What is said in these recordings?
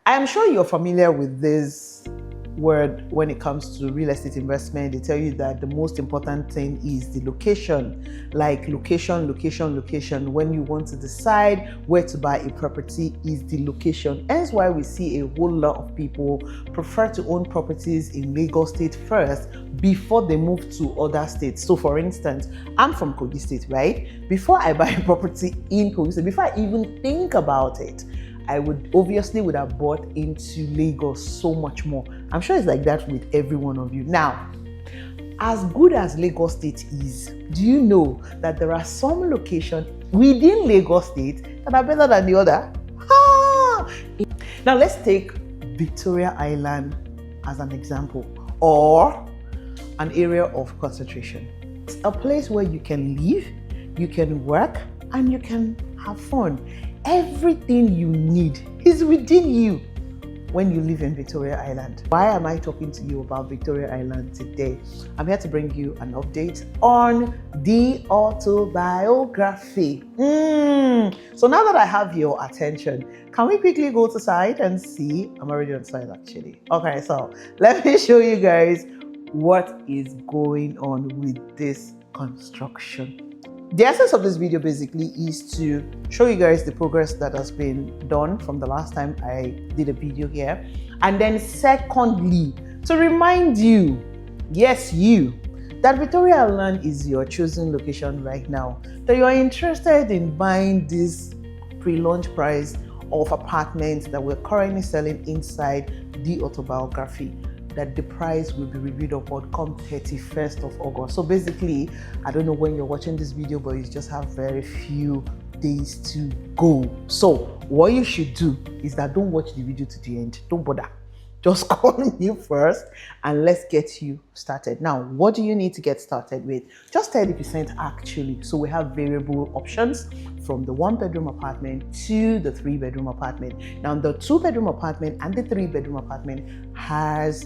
I am sure you're familiar with this word when it comes to real estate investment. They tell you that the most important thing is the location, like location. When you want to decide where to buy a property, is the location. Hence why we see a whole lot of people prefer to own properties in Lagos State first before they move to other states. So for instance, I'm from Kogi State, right? Before I buy a property in Kogi State, before I even think about it, I would have bought into Lagos so much more. I'm sure it's like that with every one of you. Now, as good as Lagos State is, do you know that there are some locations within Lagos State that are better than the other? Now let's take Victoria Island as an example, or an area of concentration. It's a place where you can live, you can work, and you can have fun. Everything you need is within you when you live in Victoria Island. Why am I talking to you about Victoria Island today? I'm here to bring you an update on the autobiography. So now that I have your attention, can we quickly go to site and see? I'm already on site actually. Okay, so let me show you guys what is going on with this construction. The essence of this video basically is to show you guys the progress that has been done from the last time I did a video here. And then secondly, to remind you, yes you, that Victoria Island is your chosen location right now. That you are interested in buying this pre-launch price of apartments that we're currently selling inside the autobiography, that the price will be reviewed upon come 31st of August. So basically, I don't know when you're watching this video, but you just have very few days to go. So what you should do is that don't watch the video to the end. Don't bother. Just call me first and let's get you started. Now, what do you need to get started with? Just 30% actually. So we have variable options from the 1-bedroom apartment to the 3-bedroom apartment. Now, the 2-bedroom apartment and the 3-bedroom apartment has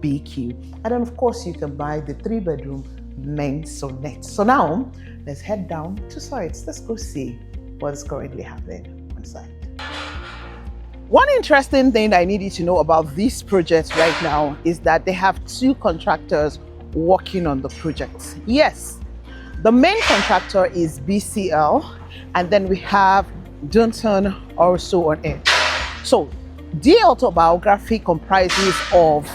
BQ. And then of course you can buy the 3-bedroom maisonette. So now let's head down to sites. Let's go see what's currently happening on site. One interesting thing I need you to know about this project right now is that they have 2 contractors working on the project. Yes, the main contractor is BCL, and then we have Dunton also on it. So the autobiography comprises of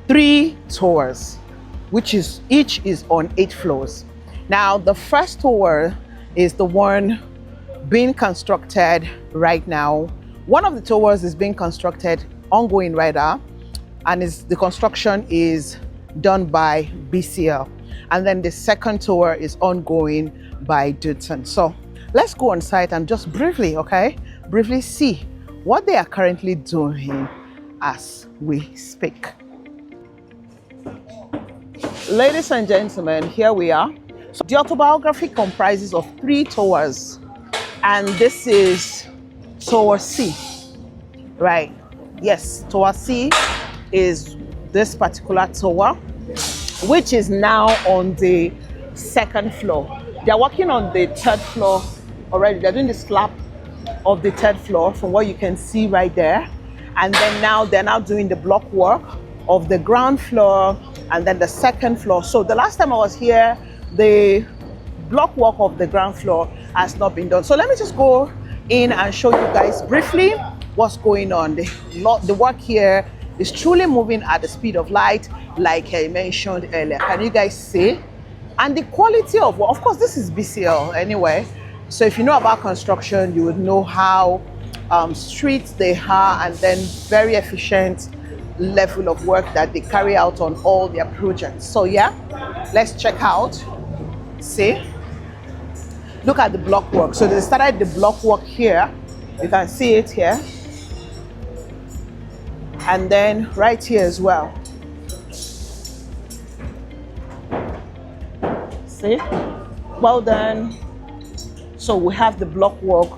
3 towers, which is each is on 8 floors. Now the first tower is the one being constructed right now. One of the towers is being constructed ongoing right now, and the construction is done by BCL. And then the second tower is ongoing by Dunton. So let's go on site and just briefly see what they are currently doing as we speak. Ladies and gentlemen, here we are. So the autobiography comprises of 3 towers, and this is Tower C, right? Yes, Tower C is this particular tower, which is now on the 2nd floor. They're working on the 3rd floor already. They're doing the slab of the 3rd floor from what you can see right there. And then they're now doing the block work of the ground floor and then the 2nd floor. So the last time I was here, the block work of the ground floor has not been done. So let me just go in and show you guys briefly what's going on. The work here is truly moving at the speed of light, like I mentioned earlier. Can you guys see? And the quality of work, of course, this is BCL anyway. So if you know about construction, you would know how strict they are, and then very efficient level of work that they carry out on all their projects. So yeah, let's check out. See, look at the block work. So they started the block work here. You can see it here, and then right here as well. See, well done. So we have the block work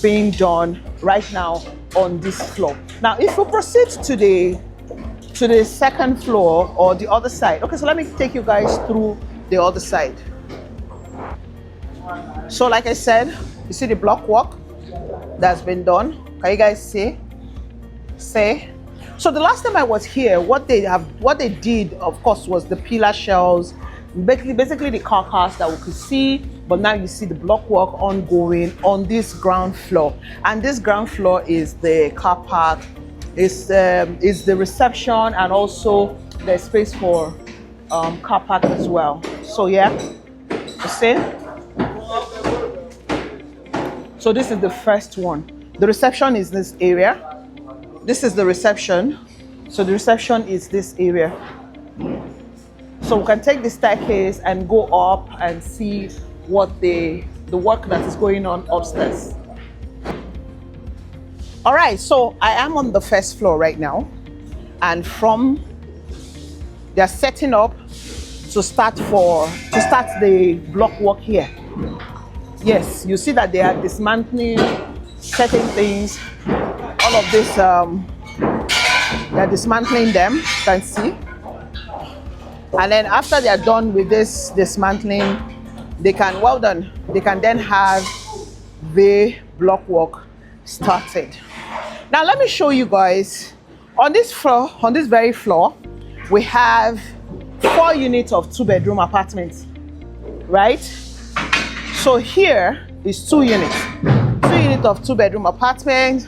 being done right now on this floor. Now if we proceed to the 2nd floor or the other side. Okay, so let me take you guys through the other side. So like I said, you see the block work that's been done. Can you guys see? say. So the last time I was here, what they did, of course, was the pillar shells, basically the carcass that we could see. But now you see the block work ongoing on this ground floor, and this ground floor is the car park, is the reception, and also there's space for car park as well. So yeah, you see. So this is the first one. The reception is this area. This is the reception. So the reception is this area. So we can take the staircase and go up and see what the work that is going on upstairs. All right, so I am on the first floor right now, and they're setting up to start the block work here. Yes, you see that they are dismantling certain things. All of this, they're dismantling them, you can see. And then after they're done with this dismantling, they can then have the block work started. Now let me show you guys, on this floor, on this very floor, we have 4 units of 2-bedroom apartments, right? So here is 2 units of 2-bedroom apartments,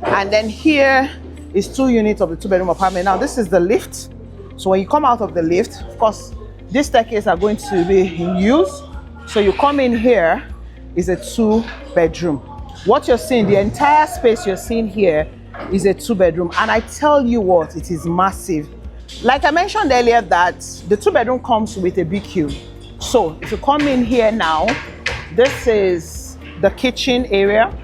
and then here is 2 units of the 2-bedroom apartment. Now this is the lift. So when you come out of the lift, of course, these staircases are going to be in use. So you come in here, is a 2-bedroom. What you're seeing, the entire space you're seeing here is a 2-bedroom. And I tell you what, it is massive. Like I mentioned earlier, that the 2-bedroom comes with a BQ. So if you come in here now, this is the kitchen area,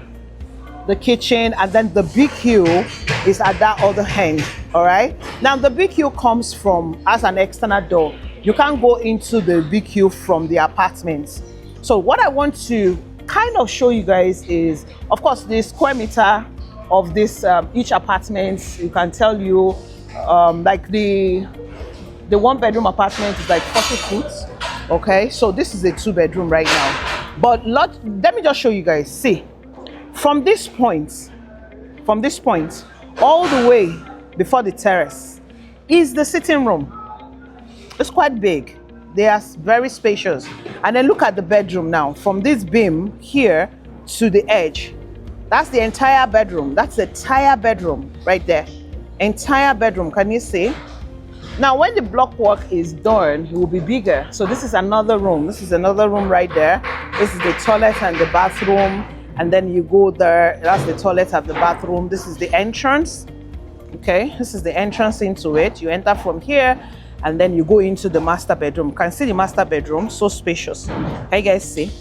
and then the BQ is at that other end. All right. Now the BQ comes as an external door. You can't go into the BQ from the apartments. So what I want to kind of show you guys is, of course, the square meter of this each apartment. You can tell you, like the 1-bedroom apartment is like 40 foot. Okay, so this is a 2-bedroom right now. But let me just show you guys. See, from this point all the way before the terrace is the sitting room. It's quite big. They are very spacious. And then look at the bedroom now. From this beam here to the edge, that's the entire bedroom. That's the entire bedroom right there. Entire bedroom, can you see? Now when the block work is done, it will be bigger. So this is another room. This is another room right there. This is the toilet and the bathroom. And then you go there, that's the toilet and the bathroom. This is the entrance. Okay, this is the entrance into it. You enter from here, and then you go into the master bedroom. You can see the master bedroom, so spacious. Can you guys see?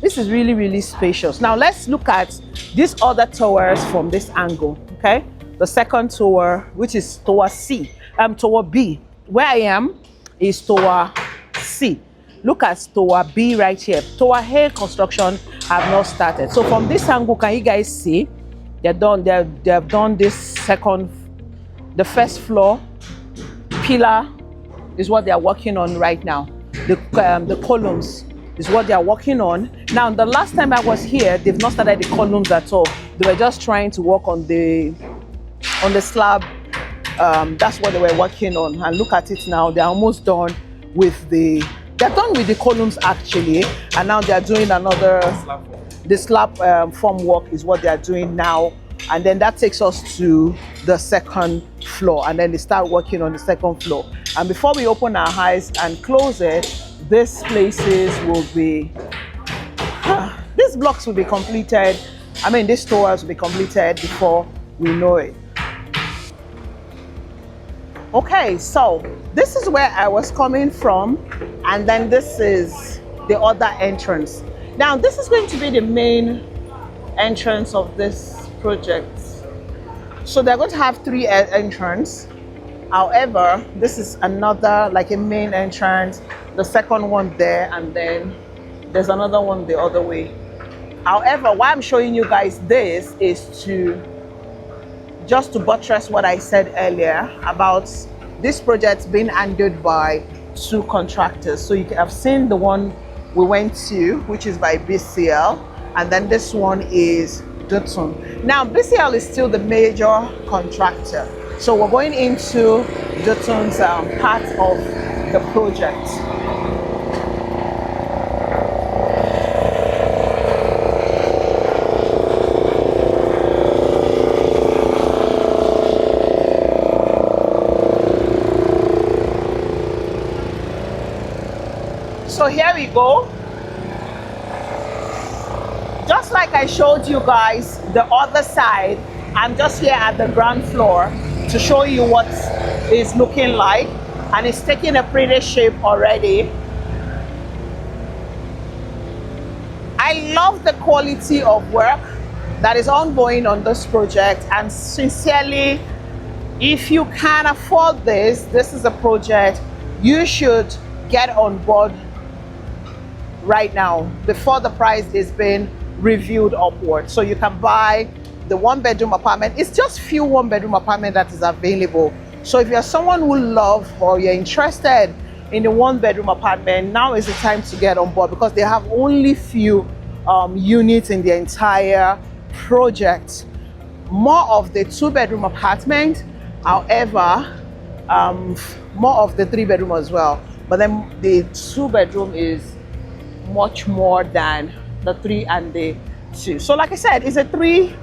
This is really, really spacious. Now let's look at these other towers from this angle, okay? The second tower, which is tower C, tower B. Where I am is tower C. Look at tower B right here. Tower A construction have not started. So from this angle, can you guys see? They have done this the first floor pillar is what they are working on right now. The columns is what they are working on. Now, the last time I was here, they've not started the columns at all. They were just trying to work on the slab. That's what they were working on. And look at it now. They're almost done with they're done with the columns actually. And now they're doing the slab form work is what they are doing now. And then that takes us to the second floor, and then they start working on the second floor. And before we open our eyes and close it, these places will be, these blocks will be completed. I mean, these towers will be completed before we know it. Okay, so this is where I was coming from, and then this is the other entrance. Now, this is going to be the main entrance of this project. So they're going to have 3 entrances. However, this is another, like a main entrance, the second one there, and then there's another one the other way. However, why I'm showing you guys this is just to buttress what I said earlier about this project being handled by 2 contractors. So you have seen the one we went to, which is by BCL, and then this one is Dotun. Now, BCL is still the major contractor. So we're going into Dotun's part of the project. So here we go. Just like I showed you guys the other side, I'm just here at the ground floor to show you what it's looking like, and it's taking a pretty shape already. I love the quality of work that is ongoing on this project, and sincerely, if you can afford this, this is a project you should get on board right now before the price is being reviewed upward. So you can buy the 1-bedroom apartment. It's just few 1-bedroom apartment that is available. So if you're someone who love or you're interested in the 1-bedroom apartment, now is the time to get on board, because they have only few units in the entire project. More of the 2-bedroom apartment, however, more of the 3-bedroom as well, but then the 2-bedroom is much more than the 3 and the 2. So like I said, it's a 3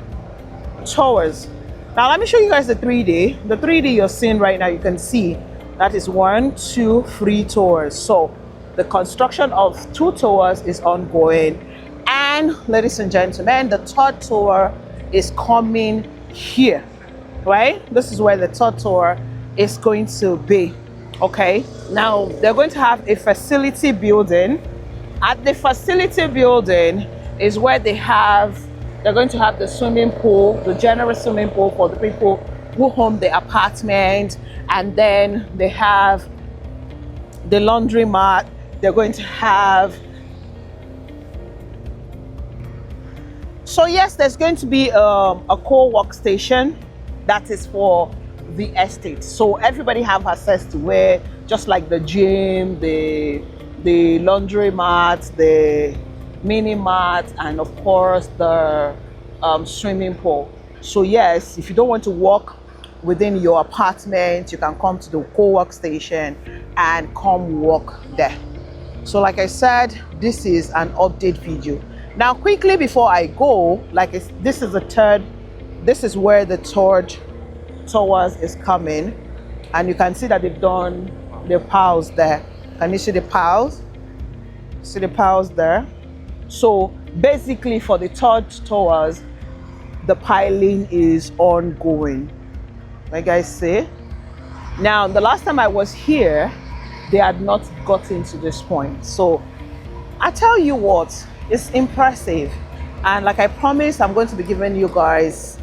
towers. Now let me show you guys the 3D. The 3D you're seeing right now, you can see that is 1, 2, 3 towers. So the construction of 2 towers is ongoing, and ladies and gentlemen, the 3rd tower is coming here, right? This is where the 3rd tower is going to be. Okay, now they're going to have a facility building. At the facility building is where they're going to have the swimming pool, the general swimming pool for the people who own the apartment, and then they have the laundromat. They're going to have, so yes, there's going to be a co-work station that is for the estate. So everybody have access to where, just like the gym, the laundromat, the mini mart, and of course the swimming pool. So yes, if you don't want to walk within your apartment, you can come to the co-work station and come walk there. So like I said, this is an update video. Now quickly before I go, this is where the 3rd towers is coming, and you can see that they've done the piles there. Can you see the piles? See the piles there? So basically for the 3rd towers, the piling is ongoing, like I say. Now the last time I was here, they had not gotten to this point. So I tell you what, it's impressive. And like I promised, I'm going to be giving you guys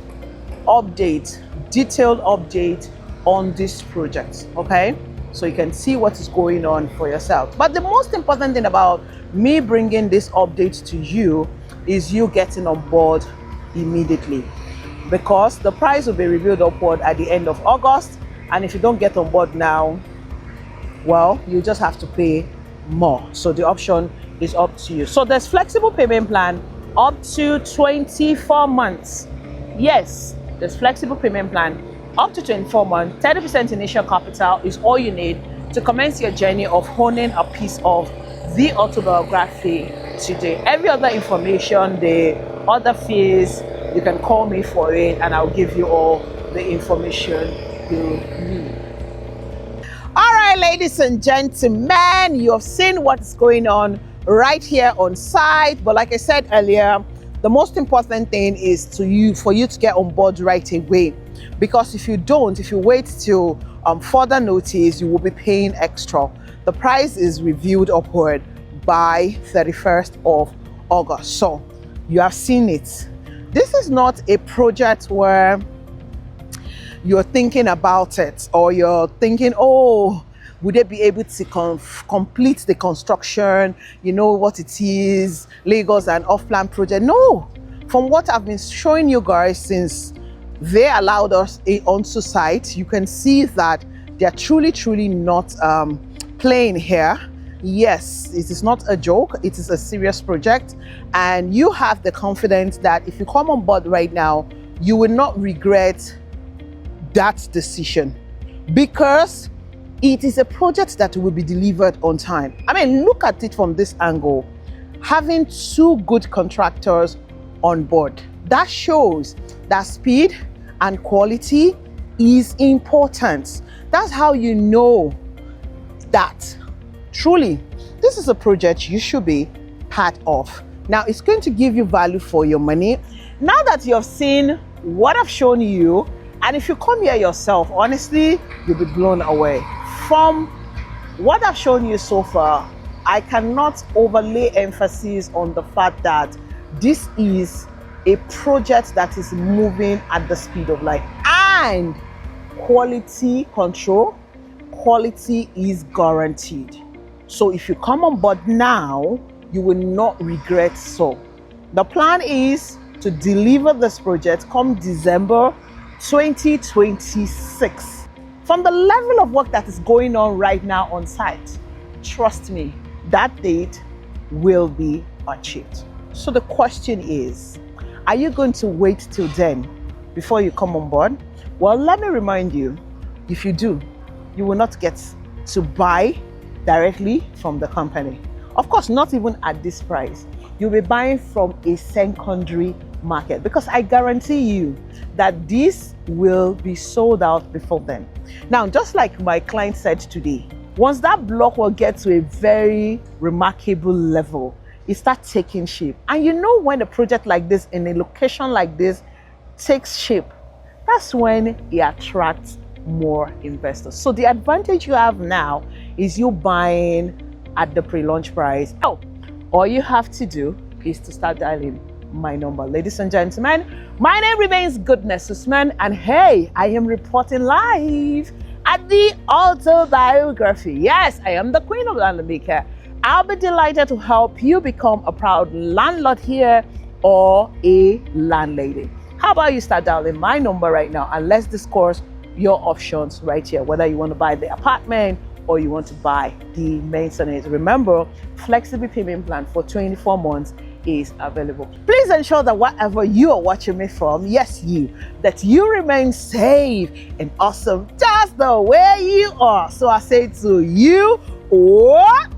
detailed update on this project, okay? So you can see what is going on for yourself. But the most important thing about me bringing this update to you is you getting on board immediately, because the price will be reviewed upward at the end of August, and if you don't get on board now, well, you just have to pay more. So the option is up to you. So there's flexible payment plan up to 24 months. Yes, there's flexible payment plan up to 24 months. 30% initial capital is all you need to commence your journey of honing a piece of the autobiography today. Every other information, the other fees, you can call me for it, and I'll give you all the information you need. All right, ladies and gentlemen, you have seen what's going on right here on site. But like I said earlier, the most important thing is for you to get on board right away, because if you wait till further notice, you will be paying extra. The price is reviewed upward by 31st of August. So you have seen it. This is not a project where you're thinking about it, or you're thinking, oh, would they be able to complete the construction? You know what it is, Lagos and off-plan project. No, from what I've been showing you guys since they allowed us onto site, you can see that they're truly not playing here. Yes, it is not a joke, it is a serious project, and you have the confidence that if you come on board right now, you will not regret that decision, because it is a project that will be delivered on time. I mean, look at it from this angle. Having two good contractors on board, that shows that speed and quality is important. That's how you know that truly this is a project you should be part of. Now, it's going to give you value for your money. Now that you have seen what I've shown you, and if you come here yourself, honestly, you'll be blown away. From what I've shown you so far, I cannot overlay emphasis on the fact that this is a project that is moving at the speed of light, and quality control, quality is guaranteed. So if you come on board now, you will not regret so. The plan is to deliver this project come December 2026. From the level of work that is going on right now on site, trust me, that date will be achieved. So the question is, are you going to wait till then before you come on board? Well, let me remind you, if you do, you will not get to buy directly from the company. Of course, not even at this price. You'll be buying from a secondary market, because I guarantee you that this will be sold out before then. Now, just like my client said today, once that block will get to a very remarkable level, it starts taking shape. And you know, when a project like this in a location like this takes shape, that's when it attracts more investors. So the advantage you have now is you buying at the pre-launch price. Oh, all you have to do is to start dialing my number. Ladies and gentlemen, my name remains Goodness Usman, and hey, I am reporting live at the Autobiography. Yes, I am the Queen of Landlord Maker. I'll be delighted to help you become a proud landlord here, or a landlady. How about you start dialing my number right now, and let's discuss your options right here, whether you want to buy the apartment or you want to buy the maisonette. Remember, flexible payment plan for 24 months is available. Please ensure that wherever you are watching me from, yes, that you remain safe and awesome just the way you are. So I say to you, what?